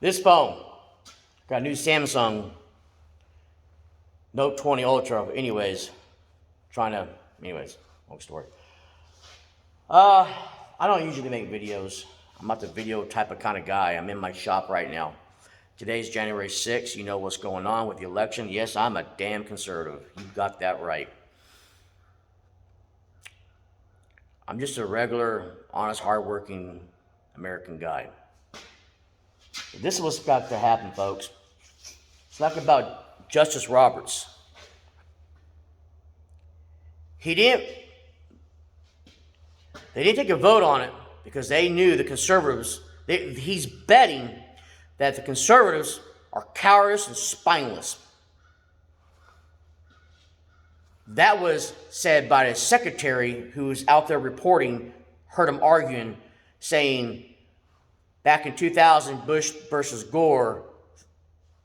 This phone got a new Samsung Note 20 Ultra. Anyways, long story. I don't usually make videos. I'm not the video type of kind of guy. I'm in my shop right now. Today's January 6th. You know what's going on with the election. Yes, I'm a damn conservative. You got that right. I'm just a regular, honest, hardworking American guy. This is what's about to happen, folks. It's not about Justice Roberts. They didn't take a vote on it because they knew the conservatives, he's betting that the conservatives are cowardice and spineless. That was said by the secretary who was out there reporting, heard him arguing, saying back in 2000, Bush versus Gore,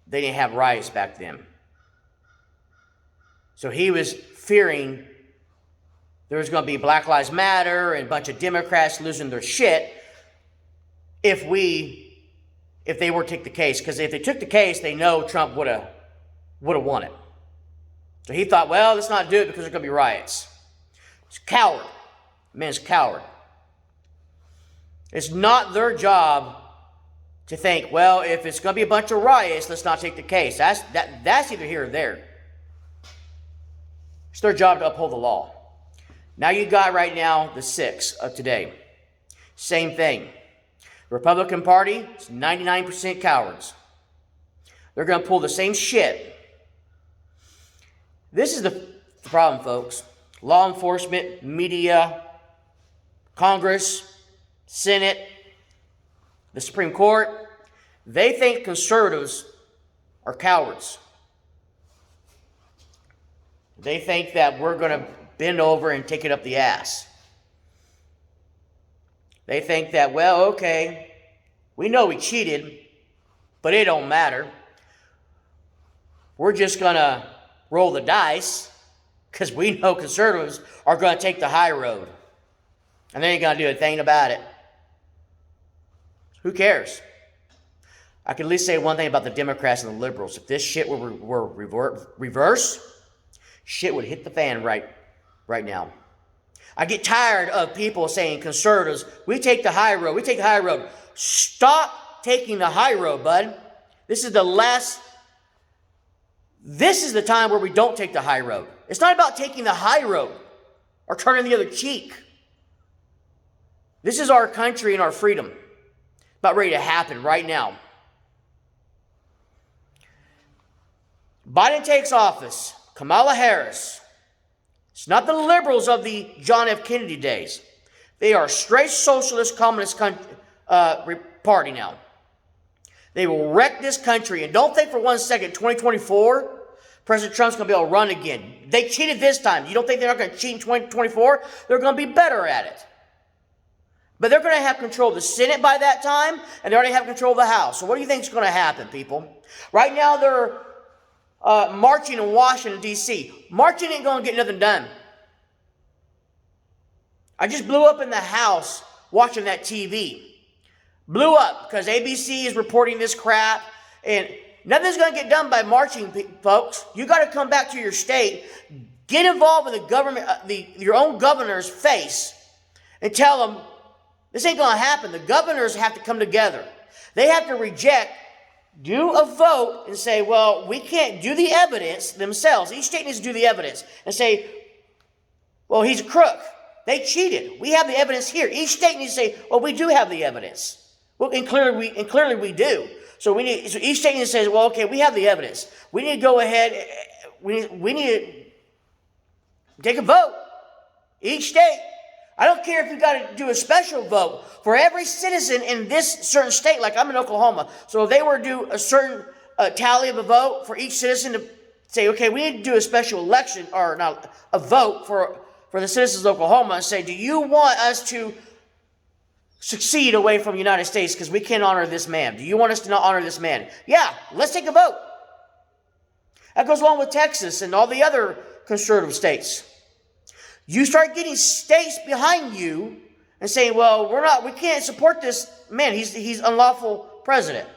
they didn't have riots back then. So he was fearing there was going to be Black Lives Matter and a bunch of Democrats losing their shit if they were to take the case. Because if they took the case, they know Trump would have won it. So he thought, well, let's not do it because there's going to be riots. It's a coward. The man's a coward. It's not their job to think, well, if it's going to be a bunch of riots, let's not take the case. That's either here or there. It's their job to uphold the law. Now you got right now the 6th of today. Same thing. The Republican Party is 99% cowards. They're going to pull the same shit. This is the problem, folks. Law enforcement, media, Congress, Senate, the Supreme Court, they think conservatives are cowards. They think that we're going to bend over and take it up the ass. They think that, well, okay, we know we cheated, but it don't matter. We're just going to roll the dice because we know conservatives are going to take the high road. And they ain't going to do a thing about it. Who cares? I can at least say one thing about the Democrats and the liberals. If this shit were reversed, shit would hit the fan right now. I get tired of people saying, conservatives, we take the high road. We take the high road. Stop taking the high road, bud. This is the time where we don't take the high road. It's not about taking the high road or turning the other cheek. This is our country and our freedom. About ready to happen right now. Biden takes office. Kamala Harris. It's not the liberals of the John F. Kennedy days. They are straight socialist communist party now. They will wreck this country. And don't think for 1 second, 2024, President Trump's going to be able to run again. They cheated this time. You don't think they're not going to cheat in 2024? They're going to be better at it. But they're going to have control of the Senate by that time, and they already have control of the House. So what do you think is going to happen, people? Right now, they're marching in Washington, D.C. Marching ain't going to get nothing done. I just blew up in the house watching that TV. Blew up because ABC is reporting this crap, and nothing's going to get done by marching, folks. You got to come back to your state, get involved with the government, your own governor's face, and tell them, this ain't going to happen. The governors have to come together. They have to do a vote and say, well, we can't do the evidence themselves. Each state needs to do the evidence and say, well, he's a crook. They cheated. We have the evidence here. Each state needs to say, well, we do have the evidence. Well, and clearly we do. So each state needs to say, well, okay, we have the evidence. We need to go ahead. We need to take a vote. Each state. I don't care if you got to do a special vote for every citizen in this certain state, like I'm in Oklahoma. So if they were to do a certain tally of a vote for each citizen to say, okay, we need to do a special election or not a vote for the citizens of Oklahoma and say, do you want us to succeed away from the United States because we can't honor this man? Do you want us to not honor this man? Yeah, let's take a vote. That goes along with Texas and all the other conservative states. You start getting states behind you and saying, well, we can't support this man. He's unlawful president.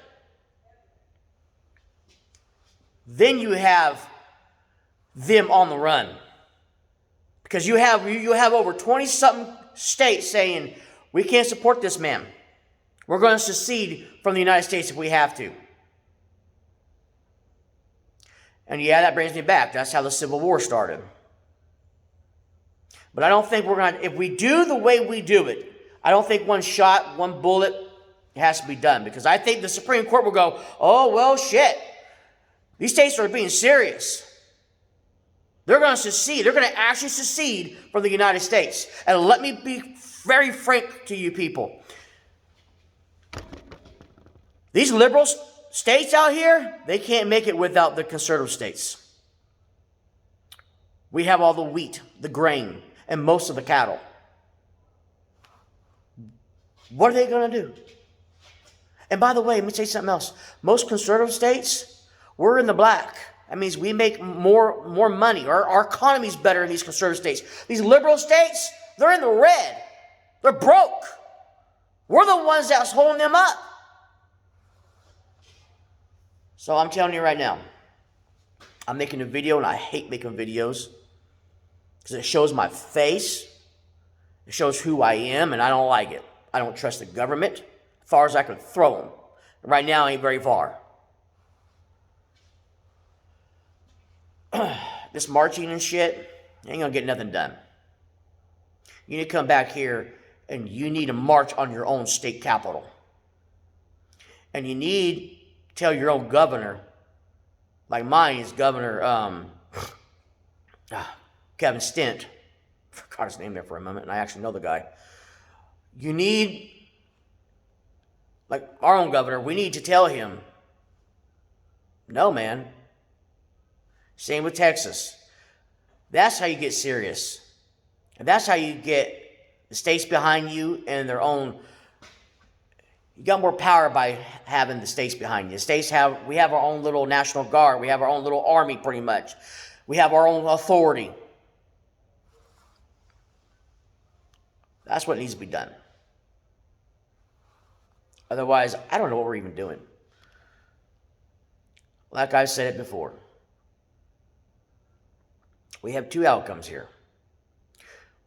Then you have them on the run. Because you have over 20-something states saying, we can't support this man. We're going to secede from the United States if we have to. And yeah, that brings me back. That's how the Civil War started. But I don't think we're going to, if we do the way we do it, I don't think one shot, one bullet has to be done. Because I think the Supreme Court will go, oh, well, shit. These states are being serious. They're going to secede. They're going to actually secede from the United States. And let me be very frank to you people. These liberal states out here, they can't make it without the conservative states. We have all the wheat, the grain, and most of the cattle. What are they going to do? And by the way, let me tell you something else. Most conservative states, we're in the black. That means we make more money. Our economy's better in these conservative states. These liberal states, they're in the red. They're broke. We're the ones that's holding them up. So I'm telling you right now, I'm making a video, and I hate making videos because it shows my face. It shows who I am, and I don't like it. I don't trust the government as far as I can throw them. Right now, I ain't very far. This marching and shit, ain't gonna get nothing done. You need to come back here and you need to march on your own state capital. And you need to tell your own governor, like mine is Governor Kevin Stent. I forgot his name there for a moment, and I actually know the guy. You need, like our own governor, we need to tell him, no, man. Same with Texas. That's how you get serious. And that's how you get the states behind you and their own. You got more power by having the states behind you. We have our own little National Guard. We have our own little army pretty much. We have our own authority. That's what needs to be done. Otherwise, I don't know what we're even doing. Like I've said it before. We have two outcomes here.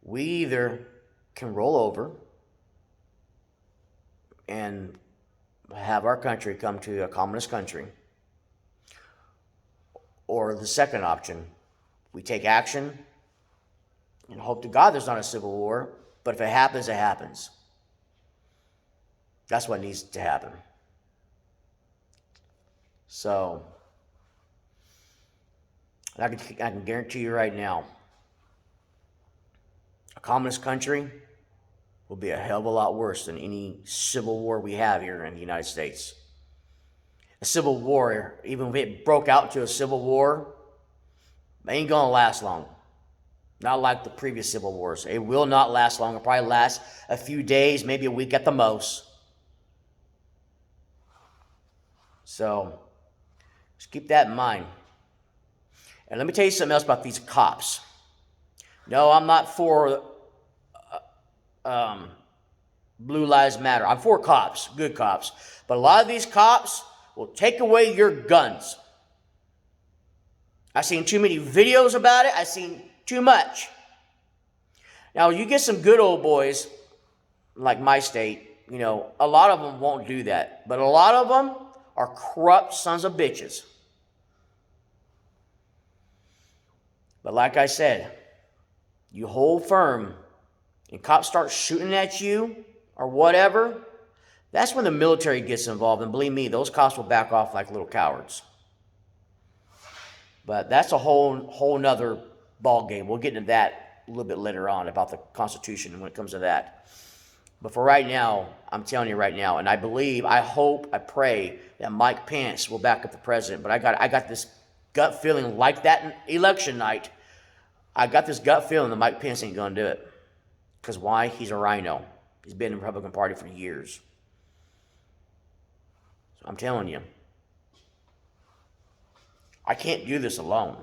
We either can roll over and have our country come to a communist country, or the second option, we take action and hope to God there's not a civil war, but if it happens, it happens. That's what needs to happen. So, I can guarantee you right now, a communist country will be a hell of a lot worse than any civil war we have here in the United States. A civil war, even if it broke out into a civil war, it ain't gonna last long. Not like the previous civil wars. It will not last long. It'll probably last a few days, maybe a week at the most. So, just keep that in mind. And let me tell you something else about these cops. No, I'm not for Blue Lives Matter. I'm for cops, good cops. But a lot of these cops will take away your guns. I've seen too many videos about it. I've seen too much. Now, you get some good old boys, like my state, a lot of them won't do that. But a lot of them are corrupt sons of bitches. But like I said, you hold firm and cops start shooting at you or whatever, that's when the military gets involved. And believe me, those cops will back off like little cowards. But that's a whole nother ball game. We'll get into that a little bit later on about the Constitution when it comes to that. But for right now, I'm telling you right now, and I believe, I hope, I pray that Mike Pence will back up the president. But I got this gut feeling like that election night. I got this gut feeling that Mike Pence ain't going to do it. Because why? He's a rhino. He's been in the Republican Party for years. So I'm telling you, I can't do this alone.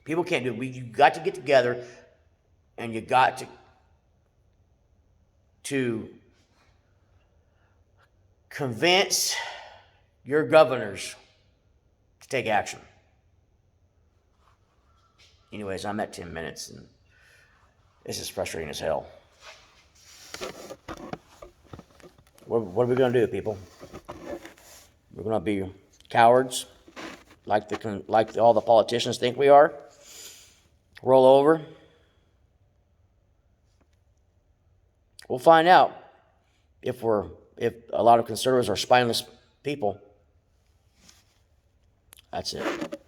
People can't do it. You got to get together, and you got to to convince your governors to take action. Anyways, I'm at 10 minutes, and this is frustrating as hell. What are we going to do, people? We're going to be cowards, like all the politicians think we are? Roll over? We'll find out if a lot of conservatives are spineless people. That's it.